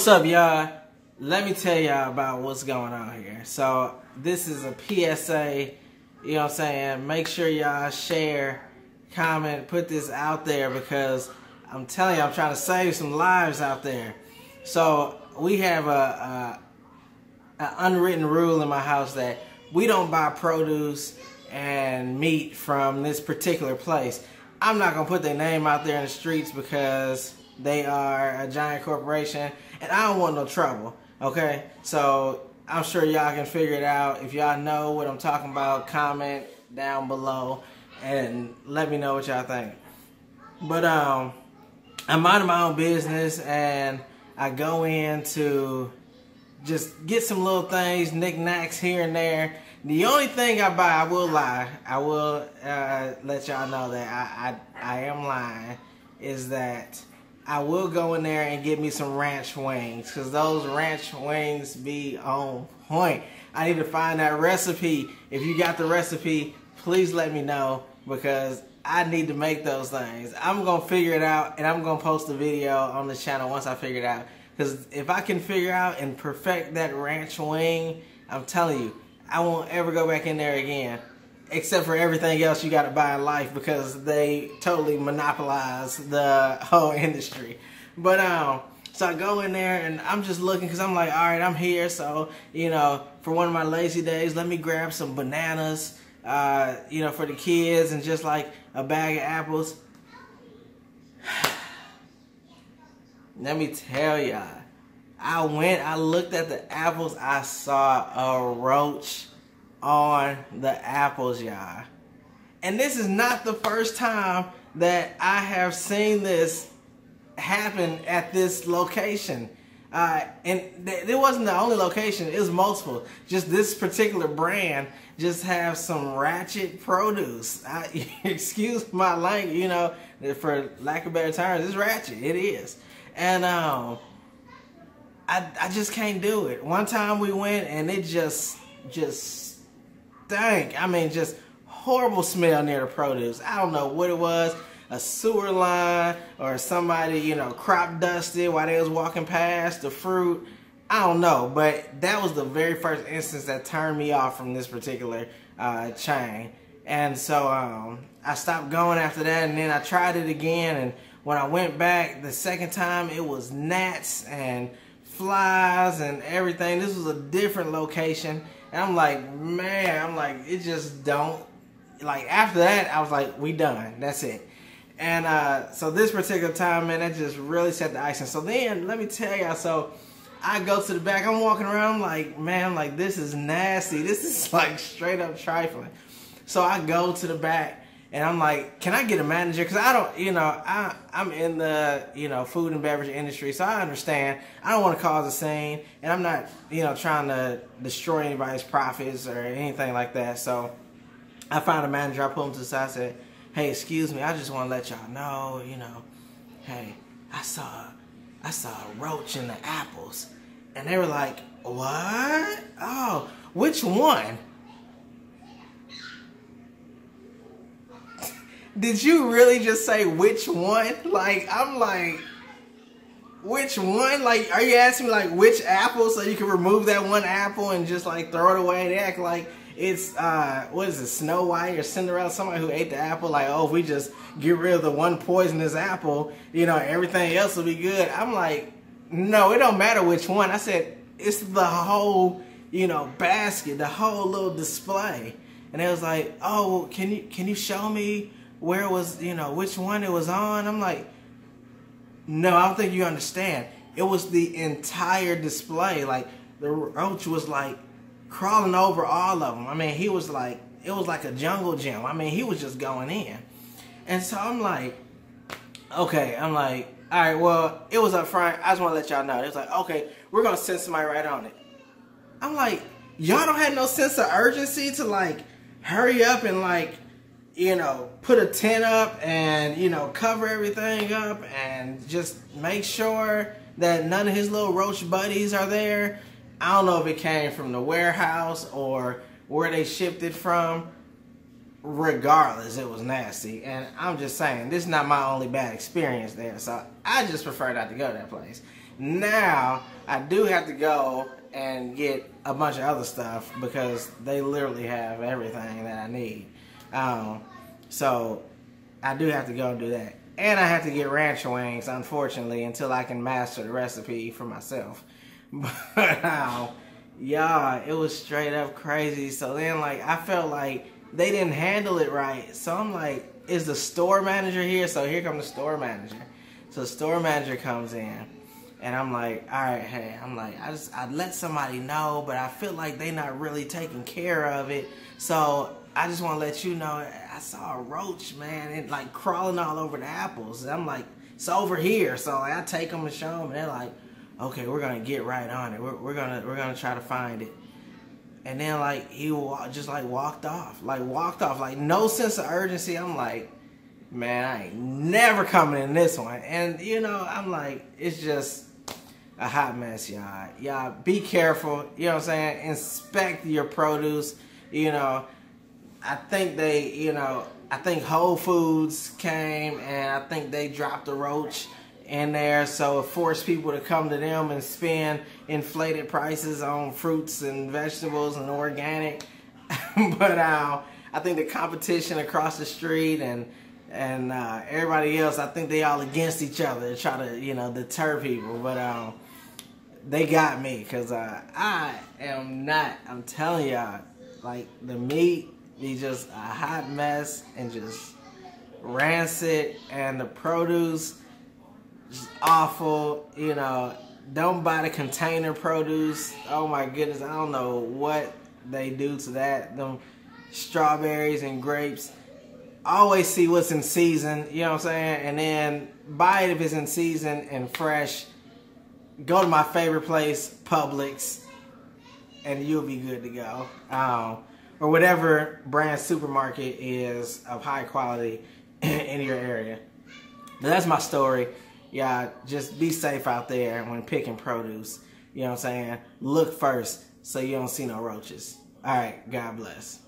What's up, y'all? Let me tell y'all about what's going on here. So this is a PSA, you know what I'm saying? Make sure y'all share, comment, put this out there because I'm telling you, I'm trying to save some lives out there. So we have an unwritten rule in my house that we don't buy produce and meat from this particular place. I'm not going to put their name out there in the streets because they are a giant corporation and I don't want no trouble, okay? So I'm sure y'all can figure it out. If y'all know what I'm talking about, comment down below and let me know what y'all think. But I'm minding my own business and I go in to just get some little things, knickknacks here and there. The only thing I buy, I will lie, I will let y'all know that I am lying, is that I will go in there and get me some ranch wings because those ranch wings be on point. I need to find that recipe. If you got the recipe, please let me know because I need to make those things. I'm going to figure it out and I'm going to post a video on the channel once I figure it out. Because if I can figure out and perfect that ranch wing, I'm telling you, I won't ever go back in there again. Except for everything else you got to buy in life because they totally monopolize the whole industry. But so I go in there and I'm just looking because I'm like, all right, I'm here. So, you know, for one of my lazy days, let me grab some bananas, you know, for the kids and just like a bag of apples. Let me tell y'all, I looked at the apples, I saw a roach on the apples, y'all. And this is not the first time that I have seen this happen at this location. And it wasn't the only location, it was multiple. Just this particular brand just have some ratchet produce. Excuse my language, you know, for lack of better terms, it's ratchet, it is. And I just can't do it. One time we went and it just stank. I mean, just horrible smell near the produce. I don't know what it was, a sewer line or somebody, you know, crop dusted while they was walking past the fruit. I don't know, but that was the very first instance that turned me off from this particular chain. And so I stopped going after that, and then I tried it again, and when I went back the second time, it was gnats and flies and everything. This was a different location. And I'm like, man, I'm like, it just don't, like after that, I was like, we done, that's it. And so this particular time, man, that just really set the icing. So then, let me tell y'all, so I go to the back, I'm walking around, I'm like, man, I'm like, this is nasty. This is like straight up trifling. So I go to the back and I'm like, can I get a manager? Because I don't, you know, I'm in the, you know, food and beverage industry, so I understand. I don't want to cause a scene, and I'm not, you know, trying to destroy anybody's profits or anything like that. So I found a manager, I pulled him to the side, I said, hey, excuse me, I just want to let y'all know, you know, hey, I saw a roach in the apples. And they were like, what? Oh, which one? Did you really just say which one? Like, I'm like, which one? Like, are you asking me like which apple so you can remove that one apple and just like throw it away? They act like it's, what is it, Snow White or Cinderella, somebody who ate the apple, like, oh, if we just get rid of the one poisonous apple, you know, everything else will be good. I'm like, no, it don't matter which one. I said, it's the whole, you know, basket, the whole little display. And it was like, oh, can you show me where it was, you know, which one it was on? I'm like, no, I don't think you understand. It was the entire display. Like, the roach was like crawling over all of them. I mean, he was like, it was like a jungle gym. I mean, he was just going in. And so I'm like, okay, I'm like, all right, well, it was up front. I just want to let y'all know. It was like, okay, we're going to send somebody right on it. I'm like, y'all don't have no sense of urgency to like hurry up and like, you know, put a tent up and, you know, cover everything up and just make sure that none of his little roach buddies are there. I don't know if it came from the warehouse or where they shipped it from. Regardless, it was nasty. And I'm just saying, this is not my only bad experience there. So I just prefer not to go to that place. Now, I do have to go and get a bunch of other stuff because they literally have everything that I need. So, I do have to go and do that. And I have to get ranch wings, unfortunately, until I can master the recipe for myself. But, y'all, it was straight up crazy. So then, like, I felt like they didn't handle it right. So I'm like, is the store manager here? So here comes the store manager. So the store manager comes in. And I'm like, all right, hey, I'm like, I'd let somebody know, but I feel like they not really taking care of it. So I just want to let you know, I saw a roach, man, and like crawling all over the apples. And I'm like, it's over here. So like, I take them and show them, and they're like, okay, we're gonna get right on it. We're gonna try to find it. And then like he just like walked off, like no sense of urgency. I'm like, man, I ain't never coming in this one. And you know, I'm like, it's just a hot mess, y'all. Y'all be careful, you know what I'm saying? Inspect your produce, you know. I think I think Whole Foods came and I think they dropped a roach in there, so it forced people to come to them and spend inflated prices on fruits and vegetables and organic. But I think the competition across the street and everybody else, I think they all against each other to try to, you know, deter people. But they got me because I am not, I'm telling y'all, like the meat be just a hot mess and just rancid, and the produce just awful. You know, don't buy the container produce. Oh my goodness, I don't know what they do to that. Them strawberries and grapes. Always see what's in season, you know what I'm saying? And then buy it if it's in season and fresh. Go to my favorite place, Publix, and you'll be good to go. Or whatever brand supermarket is of high quality in your area. But that's my story. Yeah, just be safe out there when picking produce. You know what I'm saying? Look first so you don't see no roaches. All right, God bless.